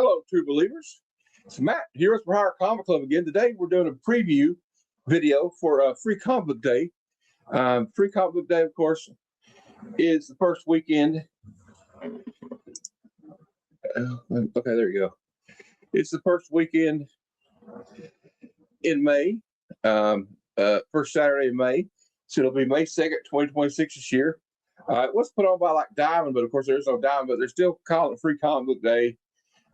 Hello, true believers. It's Matt here with For Hire Comic Club again. Today we're doing a preview video for Free Comic Book Day. Free Comic Book Day, of course, is the first weekend. Okay, there you go. It's the first weekend in May, first Saturday in May. So it'll be May 2nd, 2026 this year. It was put on by like Diamond, but of course there's no Diamond, but they're still calling it Free Comic Book Day.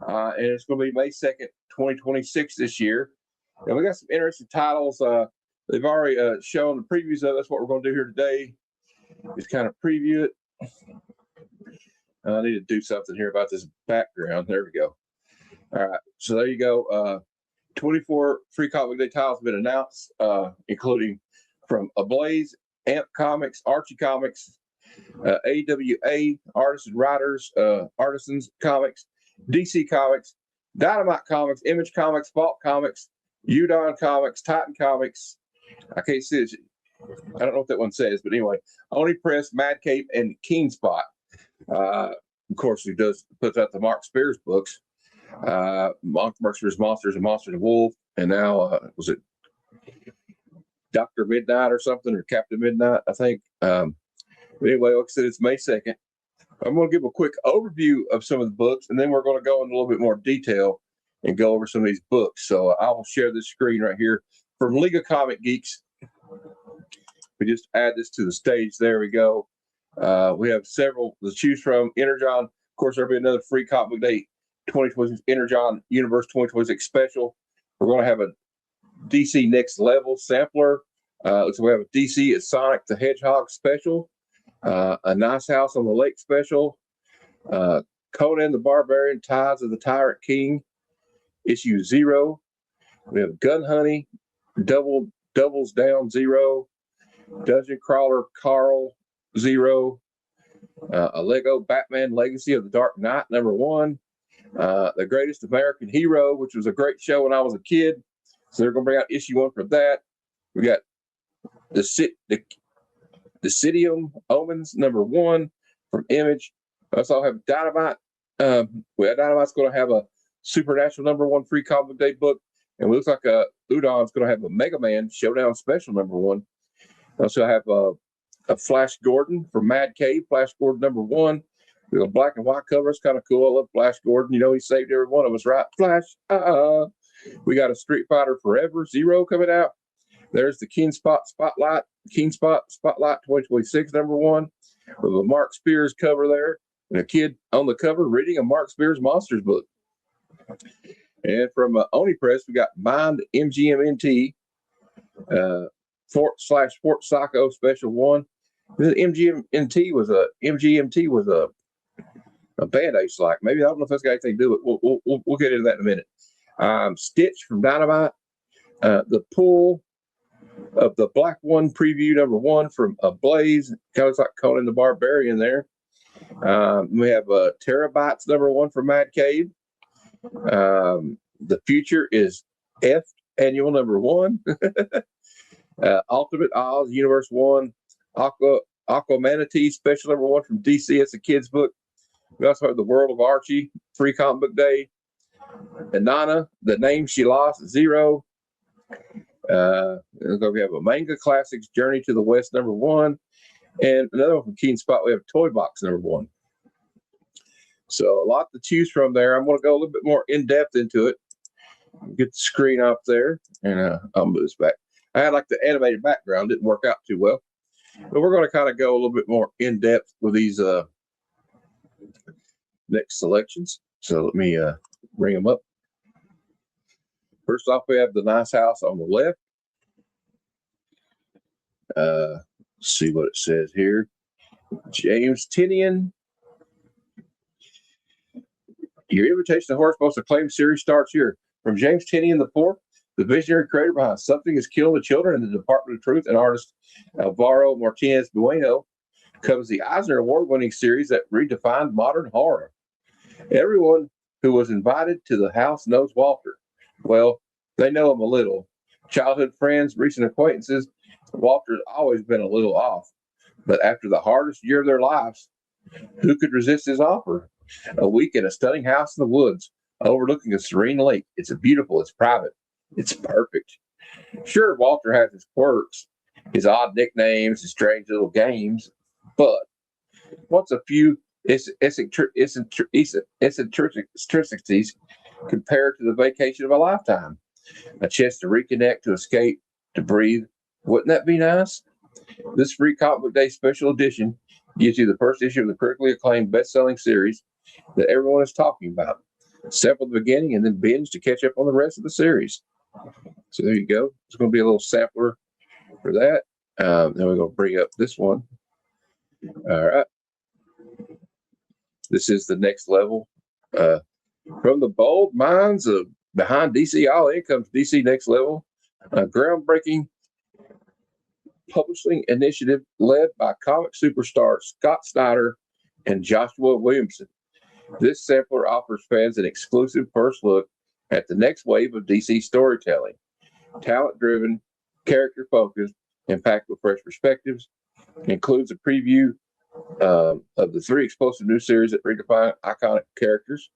And it's going to be May 2nd, 2026 this year. And we got some interesting titles. They've already shown the previews of it. That's what we're going to do here today, is kind of preview it. I need to do something here about this background. There we go. All right. So there you go. 24 Free Comic Book Day titles have been announced, including from Ablaze, Amp Comics, Archie Comics, AWA, Artists and Writers, Artisans Comics, DC Comics, Dynamite Comics, Image Comics, Vault Comics, Udon Comics, Titan Comics. I can't see it. I don't know what that one says, but anyway, Oni Press, Mad Cape, and Keen Spot. Of course, he puts out the Mark Spears books. Mark Spears Monsters and Monsters of Wolf, and now was it Dr. Midnight or something, or Captain Midnight, I think. But anyway, like I said, it's May 2nd. I'm going to give a quick overview of some of the books, and then we're going to go into a little bit more detail and go over some of these books. So I will share this screen right here from League of Comic Geeks. We just add this to the stage. There we go. We have several to choose from. Energon, of course, there'll be another Free Comic Book Day 2026 Energon Universe 2026 special. We're going to have a DC Next Level sampler. So we have a DC at Sonic the Hedgehog special. A Nice House on the Lake special, Conan the Barbarian, Ties of the Tyrant King, issue 0. We have Gun Honey, Doubles Down 0, Dungeon Crawler Carl 0, a Lego Batman Legacy of the Dark Knight #1, The Greatest American Hero, which was a great show when I was a kid. So they're going to bring out issue 1 for that. We got the Decidium Omens #1 from Image. We also have Dynamite. Dynamite's going to have a Supernatural #1 Free Comic Book Day book. And it looks like Udon's going to have a Mega Man Showdown Special #1. Also have a Flash Gordon from Mad Cave, Flash Gordon #1. We got a black and white cover. It's kind of cool. I love Flash Gordon. You know, he saved every one of us, right? Flash. We got a Street Fighter Forever 0 coming out. There's the Keen Spot 2026 #1 with a Mark Spears cover there, and a kid on the cover reading a Mark Spears Monsters book. And from Oni Press, we got Mind MGMNT Fort Psycho Special 1. MGMT was a band I used to like. Maybe I don't know if that's got anything to do with it. We'll get into that in a minute. Stitch from Dynamite, the Pool of the Black One preview #1 from Ablaze, kind of looks like Conan the Barbarian there. We have Terabytes #1 from Mad Cave. The Future is F Annual #1. Ultimate Oz Universe 1. Aquamanatee Special #1 from DC. It's a kid's book. We also have The World of Archie Free Comic Book Day. Inanna, The Name She Lost 0. We have a Manga Classics Journey to the West #1, and another one from Keen Spot. We have Toy Box #1. So a lot to choose from there. I'm going to go a little bit more in depth into it. Get the screen up there, and I'll move this back. I had like the animated background, didn't work out too well, but we're going to kind of go a little bit more in depth with these next selections. So let me bring them up. First off, we have the Nice House on the left. Let's see what it says here. James Tynion. Your invitation to Horse most acclaimed series starts here. From James Tynion IV, the visionary creator behind Something is Killing the Children and the Department of Truth, and artist Alvaro Martinez Bueno, comes the Eisner Award-winning series that redefined modern horror. Everyone who was invited to the house knows Walter. Well, they know him a little. Childhood friends, recent acquaintances. Walter's always been a little off. But after the hardest year of their lives, who could resist his offer? A week in a stunning house in the woods, overlooking a serene lake. It's beautiful. It's private. It's perfect. Sure, Walter has his quirks, his odd nicknames, his strange little games, but what's a few eccentricities compared to the vacation of a lifetime? A chance to reconnect, to escape, to breathe. Wouldn't that be nice? This free Comic Book Day special edition gives you the first issue of the critically acclaimed best-selling series that everyone is talking about. Sample the beginning and then binge to catch up on the rest of the series. So there you go. It's going to be a little sampler for that. Then we're going to bring up this one. All right. This is the next level. From the bold minds of behind DC All In comes DC Next Level, a groundbreaking publishing initiative led by comic superstar Scott Snyder and Joshua Williamson. This sampler offers fans an exclusive first look at the next wave of DC storytelling. Talent-driven, character-focused, and packed with fresh perspectives. It includes a preview of the 3 explosive new series that redefine iconic characters.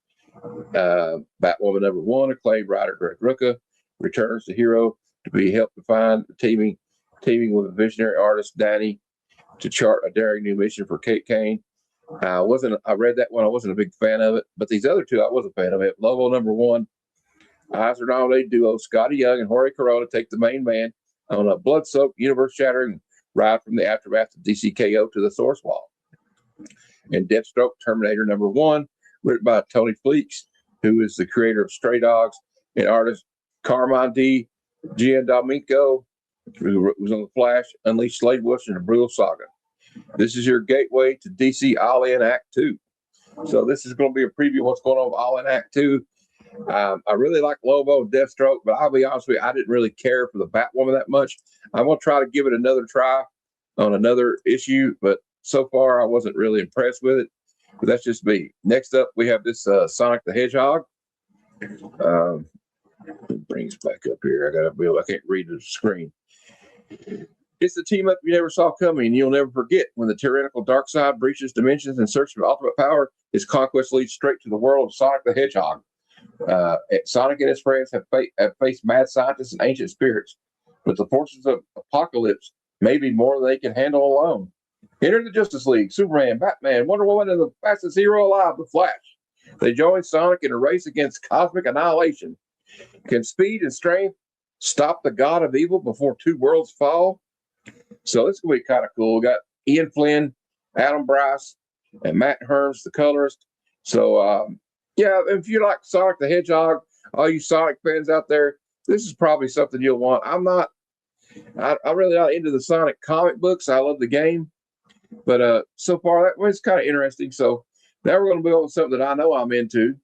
Batwoman #1, acclaimed writer Greg Rucka returns the hero to be helped to find teaming with visionary artist Danny to chart a daring new mission for Kate Kane. I read that one. I wasn't a big fan of it, but these other 2 I was a fan of it. Lobo #1, Eisner nominated duo Scotty Young and Jorge Corona take the main man on a blood-soaked, universe-shattering ride from the aftermath of DCKO to the Source Wall. And Deathstroke Terminator #1, written by Tony Fleeks, who is the creator of Stray Dogs, and artist Carmine D. Giandomenico, who was on The Flash, unleashed Slade Wilson in a brutal saga. This is your gateway to DC All In Act 2. So this is going to be a preview of what's going on with All In Act 2. I really like Lobo and Deathstroke, but I'll be honest with you, I didn't really care for the Batwoman that much. I'm going to try to give it another try on another issue, but so far I wasn't really impressed with it. But that's just me. Next up, we have this Sonic the Hedgehog. It brings back up here. I can't read the screen. It's the team up you never saw coming, and you'll never forget when the tyrannical Darkseid breaches dimensions in search of ultimate power. His conquest leads straight to the world of Sonic the Hedgehog. Sonic and his friends have faced mad scientists and ancient spirits, but the forces of apocalypse may be more than they can handle alone. Enter the Justice League, Superman, Batman, Wonder Woman, and the fastest hero alive, the Flash. They join Sonic in a race against cosmic annihilation. Can speed and strength stop the god of evil before 2 worlds fall? So this is going to be kind of cool. We got Ian Flynn, Adam Bryce, and Matt Herms, the colorist. So, yeah, if you like Sonic the Hedgehog, all you Sonic fans out there, this is probably something you'll want. I'm really not into the Sonic comic books. I love the game. But so far, that was kind of interesting. So now we're going to move on to something that I know I'm into.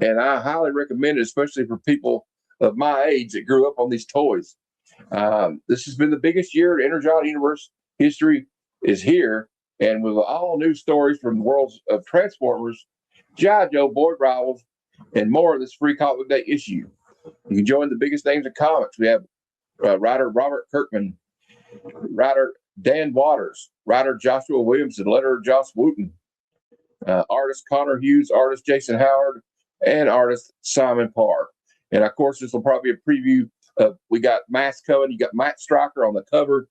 And I highly recommend it, especially for people of my age that grew up on these toys. This has been the biggest year in Energon Universe history is here. And with all new stories from the worlds of Transformers, G.I. Joe, Boyd Rivals, and more of this free Comic Book Day issue. You can join the biggest names in comics. We have writer Robert Kirkman, writer Dan Waters, writer Joshua Williamson, letterer Joss Wooten, artist Connor Hughes, artist Jason Howard, and artist Simon Parr. And of course, this will probably be a preview of, we got Mask coming. You got Matt Stryker on the cover.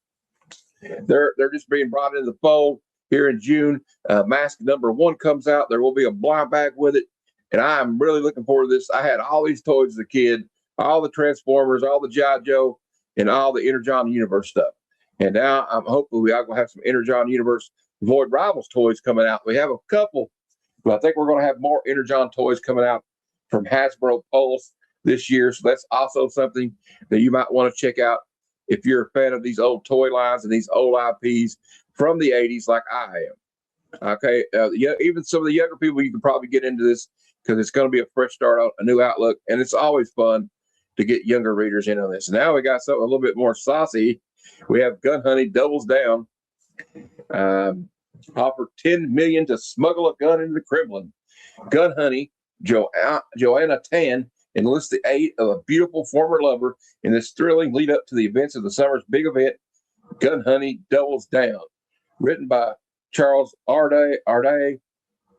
They're just being brought into the fold here in June. Mask #1 comes out. There will be a blind bag with it. And I'm really looking forward to this. I had all these toys as a kid, all the Transformers, all the G.I. Joe, and all the Energon Universe stuff. And now I'm hopefully we are going to have some Energon Universe Void Rivals toys coming out. We have a couple, but I think we're going to have more Energon toys coming out from Hasbro Pulse this year. So that's also something that you might want to check out if you're a fan of these old toy lines and these old IPs from the 80s like I am. Okay, even some of the younger people, you can probably get into this because it's going to be a fresh start, a new outlook, and it's always fun to get younger readers in on this. Now we got something a little bit more saucy. We have Gun Honey doubles down. Offered $10 million to smuggle a gun into the Kremlin. Gun Honey, Joanna Tan, enlists the aid of a beautiful former lover in this thrilling lead up to the events of the summer's big event. Gun Honey doubles down. Written by Charles Arday,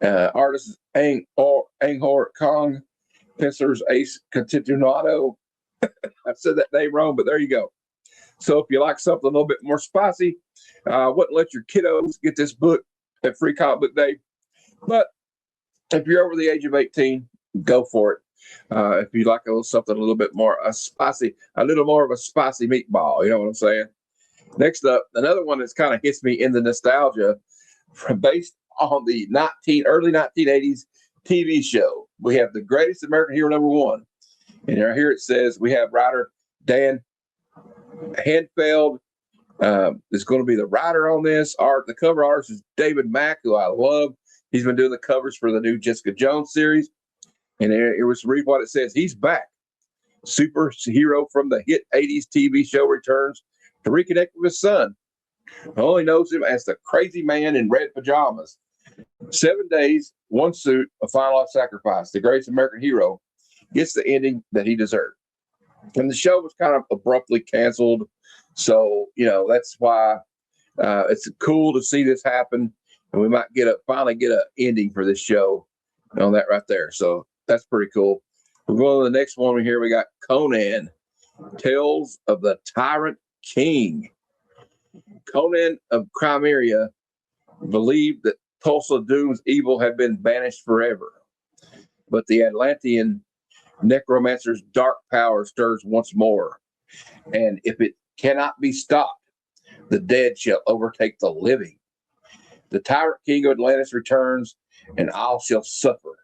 artist Anghor Kong, Pincers Ace Continuado. I said that name wrong, but there you go. So if you like something a little bit more spicy, wouldn't let your kiddos get this book at Free Comic Book Day. But if you're over the age of 18, go for it. If you like something a little bit more spicy, a little more of a spicy meatball, you know what I'm saying? Next up, another one that's kind of hits me in the nostalgia based on the early 1980s TV show. We have The Greatest American Hero #1. And right here it says we have writer Dan Hanfeld is going to be the writer on this. The cover artist is David Mack, who I love. He's been doing the covers for the new Jessica Jones series. And here was read what it says. He's back. Superhero from the hit 80s TV show returns to reconnect with his son, who only knows him as the crazy man in red pajamas. 7 days, one suit, a final sacrifice. The greatest American hero gets the ending that he deserved. And the show was kind of abruptly canceled. So, that's why it's cool to see this happen. And we might finally get an ending for this show on that right there. So that's pretty cool. We're going to the next one here. We got Conan, Tales of the Tyrant King. Conan of Crimea believed that Tulsa Doom's evil had been banished forever. But the Atlantean necromancer's dark power stirs once more. And if it cannot be stopped, the dead shall overtake the living. The Tyrant King of Atlantis returns, and all shall suffer,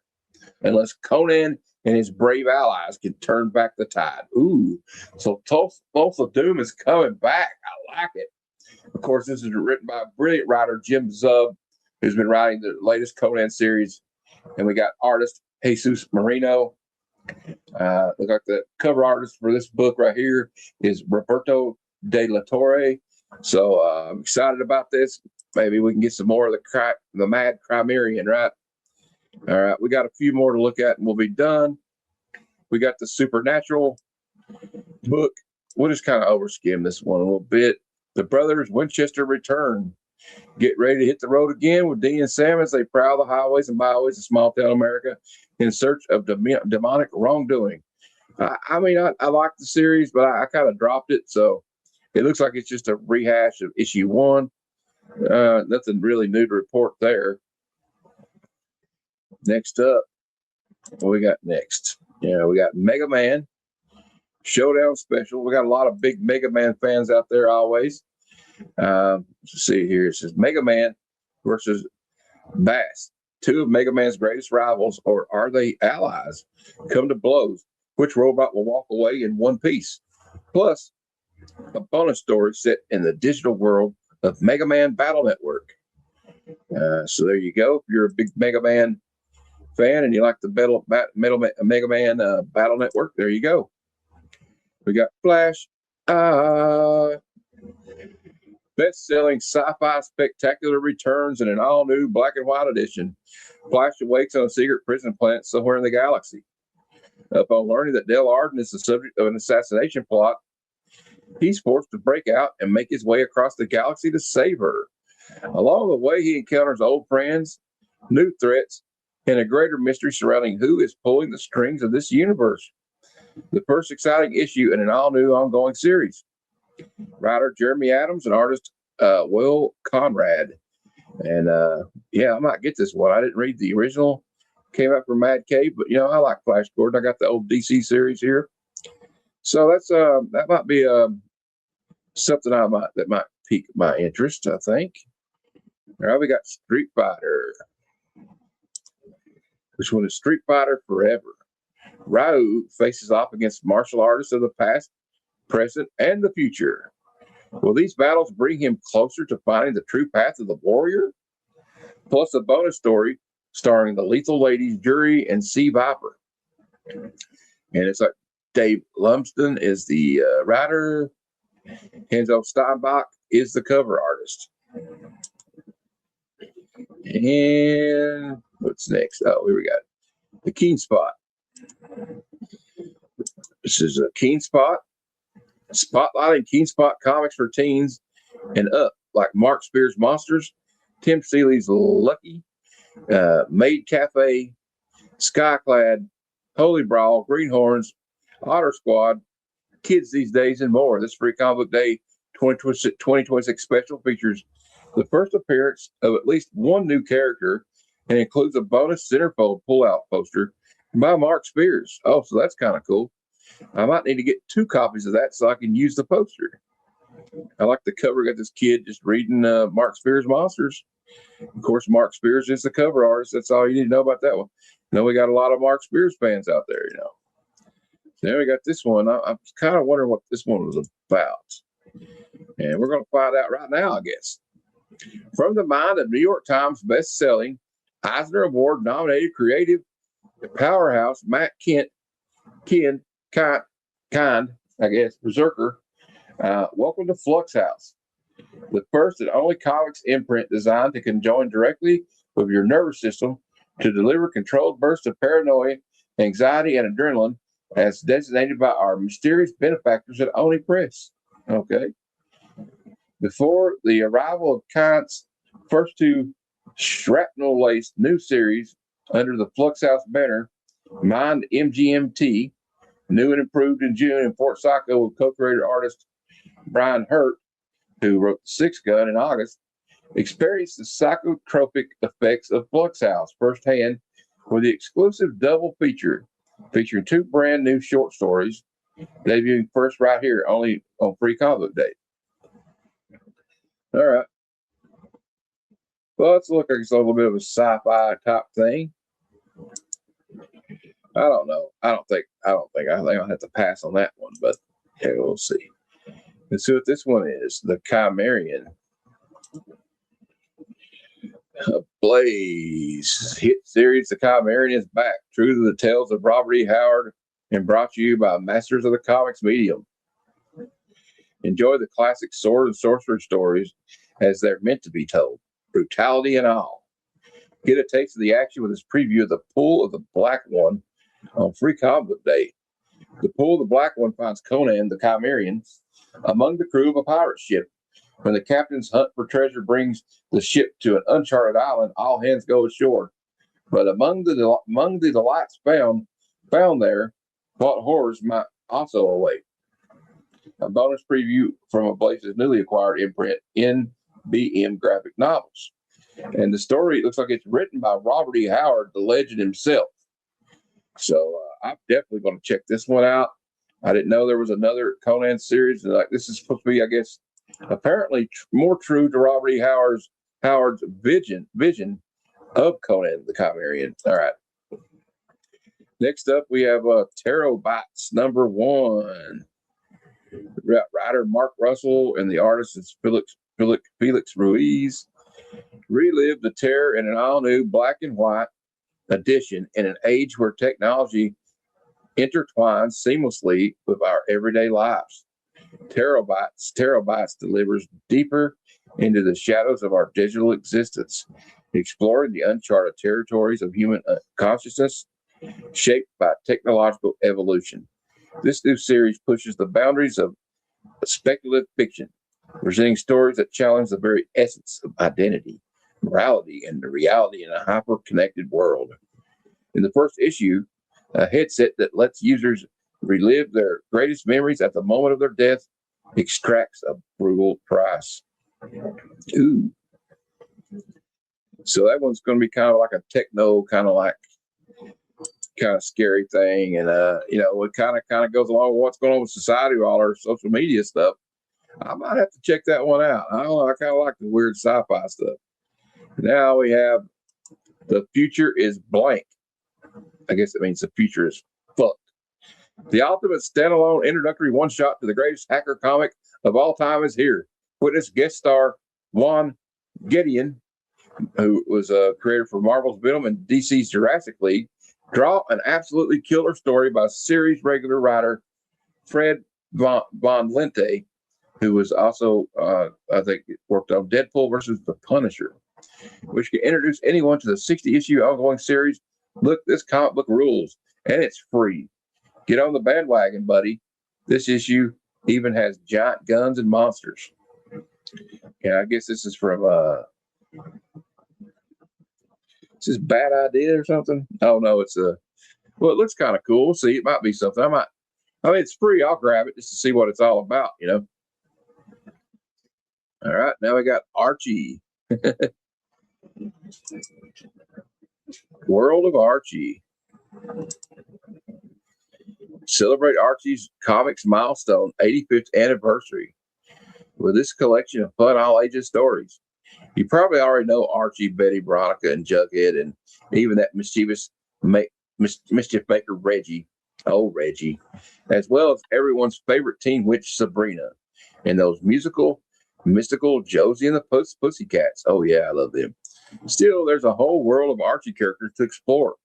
unless Conan and his brave allies can turn back the tide. Ooh, so Tulsa Doom is coming back. I like it. Of course, this is written by brilliant writer Jim Zub, who's been writing the latest Conan series. And we got artist Jesus Marino. Look like the cover artist for this book right here is Roberto De La Torre. So I'm excited about this. Maybe we can get some more of the Mad Crimerian, right? All right, we got a few more to look at and we'll be done. We got the Supernatural book. We'll just kind of overskim this one a little bit. The Brothers Winchester return. Get ready to hit the road again with Dean and Sam as they prowl the highways and byways of small town America in search of demonic wrongdoing. I like the series, but I kind of dropped it. So it looks like it's just a rehash of issue 1. Nothing really new to report there. Next up, what we got next? We got Mega Man Showdown Special. We got a lot of big Mega Man fans out there always. Let's see here. It says Mega Man versus Bass. 2 of Mega Man's greatest rivals, or are they allies? Come to blows. Which robot will walk away in one piece? Plus, a bonus story set in the digital world of Mega Man Battle Network. So there you go. If you're a big Mega Man fan and you like the Mega Man Battle Network, there you go. We got Flash. Best-selling sci-fi spectacular returns in an all-new black and white edition. Flash awakes on a secret prison planet somewhere in the galaxy. Upon learning that Dale Arden is the subject of an assassination plot, he's forced to break out and make his way across the galaxy to save her. Along the way, he encounters old friends, new threats, and a greater mystery surrounding who is pulling the strings of this universe. The first exciting issue in an all-new ongoing series. Writer Jeremy Adams and artist Will Conrad. And I might get this one. I didn't read the original. Came out from Mad Cave, but I like Flash Gordon. I got the old DC series here. So that's that might be something that might pique my interest, I think. All right, we got Street Fighter. Which one is Street Fighter Forever? Ryu faces off against martial artists of the past, present, and the future. Will these battles bring him closer to finding the true path of the warrior? Plus a bonus story starring the Lethal Ladies, Jury, and Sea Viper. And it's like Dave Lumsden is the writer. Henzo Steinbach is the cover artist. And what's next? Oh, here we got the Keen Spot. This is a Keen Spot. Spotlighting Keen Spot comics for teens and up, like Mark Spears' Monsters, Tim Seeley's Lucky, Maid Cafe, Skyclad, Holy Brawl, Greenhorns, Otter Squad, Kids These Days, and more. This Free Comic Book Day 2026 special features the first appearance of at least one new character and includes a bonus centerfold pullout poster by Mark Spears. Oh, so that's kind of cool. I might need to get 2 copies of that so I can use the poster. I like the cover. Got this kid just reading Mark Spears Monsters. Of course, Mark Spears is the cover artist. That's all you need to know about that one. We got a lot of Mark Spears fans out there, Then we got this one. I'm kind of wondering what this one was about. And we're going to find out right now, I guess. From the mind of New York Times best-selling, Eisner Award-nominated creative powerhouse Matt Kind, I guess, Berserker, welcome to Flux House, the first and only comics imprint designed to conjoin directly with your nervous system to deliver controlled bursts of paranoia, anxiety, and adrenaline as designated by our mysterious benefactors at Oni Press. Okay. Before the arrival of Kant's first 2 shrapnel-laced new series under the Flux House banner, Mind MGMT, new and improved in June in Fort Saco with co-creator artist Brian Hurt, who wrote The Sixth Gun in August, experienced the psychotropic effects of Flux House firsthand with the exclusive double feature featuring 2 brand new short stories, debuting first right here, only on Free Comic Book Day. All right. Well, it's look like it's a little bit of a sci-fi type thing. I don't know. I think I'll have to pass on that one, but yeah, we'll see. Let's see what this one is. The Chimerian. Blaze hit series. The Chimerian is back. True to the tales of Robert E. Howard and brought to you by Masters of the Comics medium. Enjoy the classic sword and sorcery stories as they're meant to be told, brutality and all. Get a taste of the action with this preview of The Pool of the Black One on Free Comic Book Day. The Pool of the Black One finds Conan the Chimerian among the crew of a pirate ship. When the captain's hunt for treasure brings the ship to an uncharted island, all hands go ashore. But among the delights found there, what horrors might also await. A bonus preview from a Blaze's newly acquired imprint, NBM Graphic Novels. And the story looks like it's written by Robert E. Howard, the legend himself. So I'm definitely going to check this one out. I didn't know there was another Conan series. Like this is supposed to be, I guess, apparently more true to Robert E. Howard's vision of Conan the Chimerian. All right. Next up, we have Tarot Bites #1. Writer Mark Russell and the artist is Felix Ruiz relive the terror in an all-new black and white edition in an age where technology intertwines seamlessly with our everyday lives. Tarot Bites delivers deeper into the shadows of our digital existence, exploring the uncharted territories of human consciousness shaped by technological evolution. This new series pushes the boundaries of speculative fiction, presenting stories that challenge the very essence of identity, morality, and the reality in a hyper-connected world. In the first issue, a headset that lets users relive their greatest memories at the moment of their death extracts a brutal price. Ooh. So that one's going to be kind of like a techno, kind of scary thing, and it kind of goes along with what's going on with society with all our social media stuff. I might have to check that one out. I don't know. I kind of like the weird sci-fi stuff. Now we have The Future is Blank. I guess it means the future is fucked. The ultimate standalone introductory one-shot to the greatest hacker comic of all time is here. Witness guest star Juan Gideon, who was a creator for Marvel's Venom and DC's Jurassic League, draw an absolutely killer story by series regular writer Fred Von Lente, who was also, I think, worked on Deadpool versus the Punisher, which can introduce anyone to the 60-issue ongoing series. Look, this comic book rules, and it's free. Get on the bandwagon, buddy. This issue even has giant guns and monsters. Yeah, I guess this is from is this Bad Idea or something? Oh no, it's Well, it looks kind of cool. See, it might be something. I mean, it's free. I'll grab it just to see what it's all about, you know. All right, now we got Archie. World of Archie. Celebrate Archie's comics milestone 85th anniversary with this collection of fun all ages stories. You probably already know Archie, Betty, Veronica, and Jughead, and even that mischief maker Reggie, oh Reggie, as well as everyone's favorite teen witch Sabrina, and those mystical Josie and the Pussycats. Oh yeah, I love them. Still, there's a whole world of Archie characters to explore.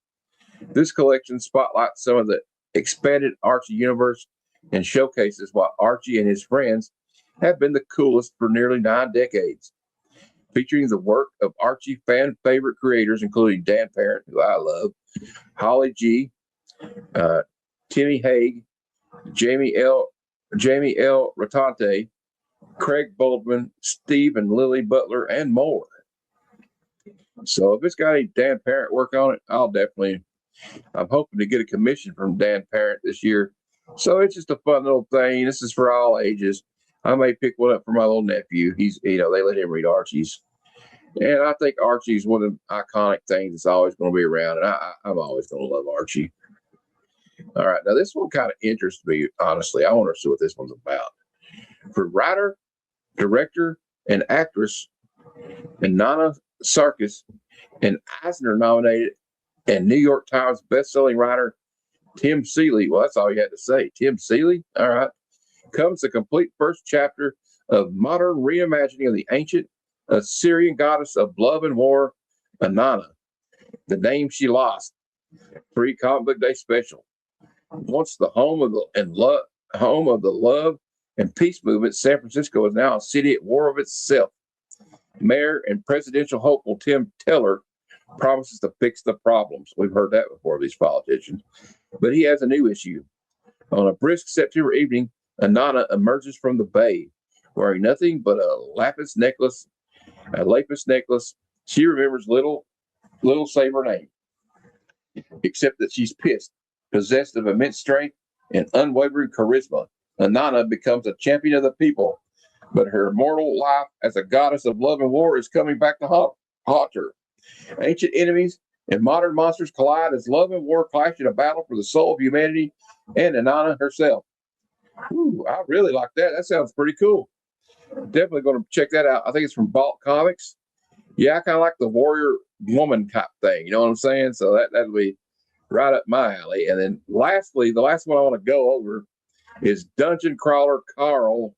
This collection spotlights some of the expanded Archie universe and showcases why Archie and his friends have been the coolest for nearly 9 decades. Featuring the work of Archie fan favorite creators, including Dan Parent, who I love, Holly G, Timmy Haig, Jamie L. Rotante, Craig Baldwin, Steve and Lily Butler, and more. So if it's got any Dan Parent work on it, I'm hoping to get a commission from Dan Parent this year. So it's just a fun little thing. This is for all ages. I may pick one up for my little nephew. They let him read Archie's. And I think Archie's one of the iconic things that's always going to be around. And I'm always going to love Archie. All right. Now, this one kind of interests me, honestly. I want to see what this one's about. For writer, director, and actress, and Nana Sarkis, an Eisner nominated and New York Times bestselling writer Tim Seeley. Well, that's all you had to say. Tim Seeley. All right. Comes the complete first chapter of modern reimagining of the ancient Assyrian goddess of love and war, Inanna, the name she lost. Free Comic Book Day special. Once the home of the love and peace movement, San Francisco is now a city at war of itself. Mayor and presidential hopeful Tim Teller promises to fix the problems. We've heard that before, these politicians. But he has a new issue. On a brisk September evening, Inanna emerges from the bay, wearing nothing but a lapis necklace. She remembers little save her name, except that she's pissed. Possessed of immense strength and unwavering charisma, Inanna becomes a champion of the people. But her mortal life as a goddess of love and war is coming back to haunt her. Ancient enemies and modern monsters collide as love and war clash in a battle for the soul of humanity and Inanna herself. Ooh, I really like that. That sounds pretty cool. Definitely going to check that out. I think it's from Vault Comics. Yeah, I kind of like the warrior woman type thing. You know what I'm saying? So that'll be right up my alley. And then lastly, the last one I want to go over is Dungeon Crawler Carl,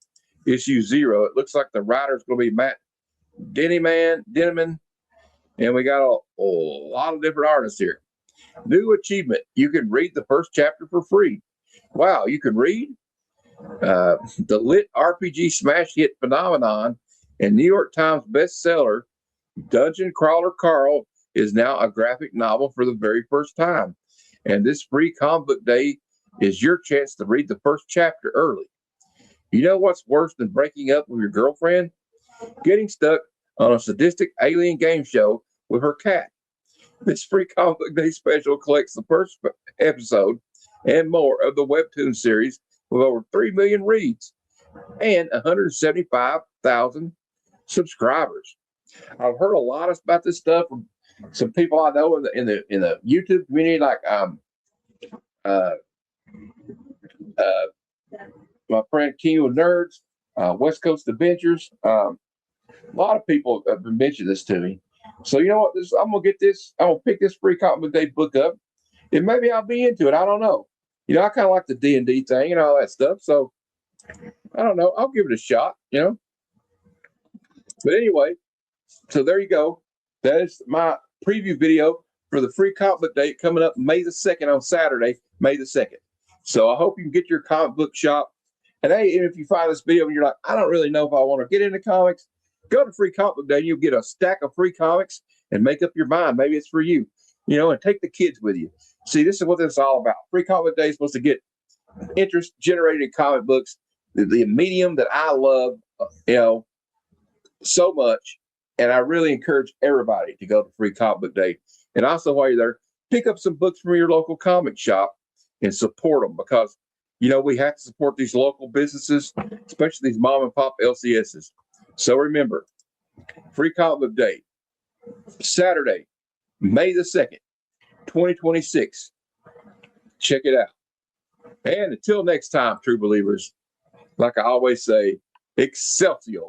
issue 0. It looks like the writer's going to be Matt Denneman. And we got a lot of different artists here. New achievement. You can read the first chapter for free. Wow, you can read? The lit RPG smash hit phenomenon and New York Times bestseller, Dungeon Crawler Carl, is now a graphic novel for the very first time. And this free comic book day is your chance to read the first chapter early. You know what's worse than breaking up with your girlfriend? Getting stuck on a sadistic alien game show with her cat. This free comic book day special collects the first episode and more of the webtoon series with over 3 million reads and 175,000 subscribers. I've heard a lot about this stuff from some people I know in the YouTube community, like my friend King of Nerds, West Coast Adventures. A lot of people have mentioned this to me. So you know what? I'm gonna get this. I'm gonna pick this free comic book day book up, and maybe I'll be into it. I don't know. You know, I kind of like the D&D thing and all that stuff. So I don't know. I'll give it a shot. You know. But anyway, so there you go. That is my preview video for the free comic book day coming up May the 2nd on Saturday, May the 2nd. So I hope you can get your comic book shop. And hey, if you find this video and you're like, I don't really know if I want to get into comics, go to Free Comic Book Day and you'll get a stack of free comics and make up your mind. Maybe it's for you, you know, and take the kids with you. See, this is what this is all about. Free Comic Book Day is supposed to get interest generated in comic books, the medium that I love, you know, so much. And I really encourage everybody to go to Free Comic Book Day. And also, while you're there, pick up some books from your local comic shop and support them, because we have to support these local businesses, especially these mom and pop LCSs. So remember, Free Comic Book Day, Saturday, May the 2nd, 2026. Check it out. And until next time, true believers, like I always say, Excelsior.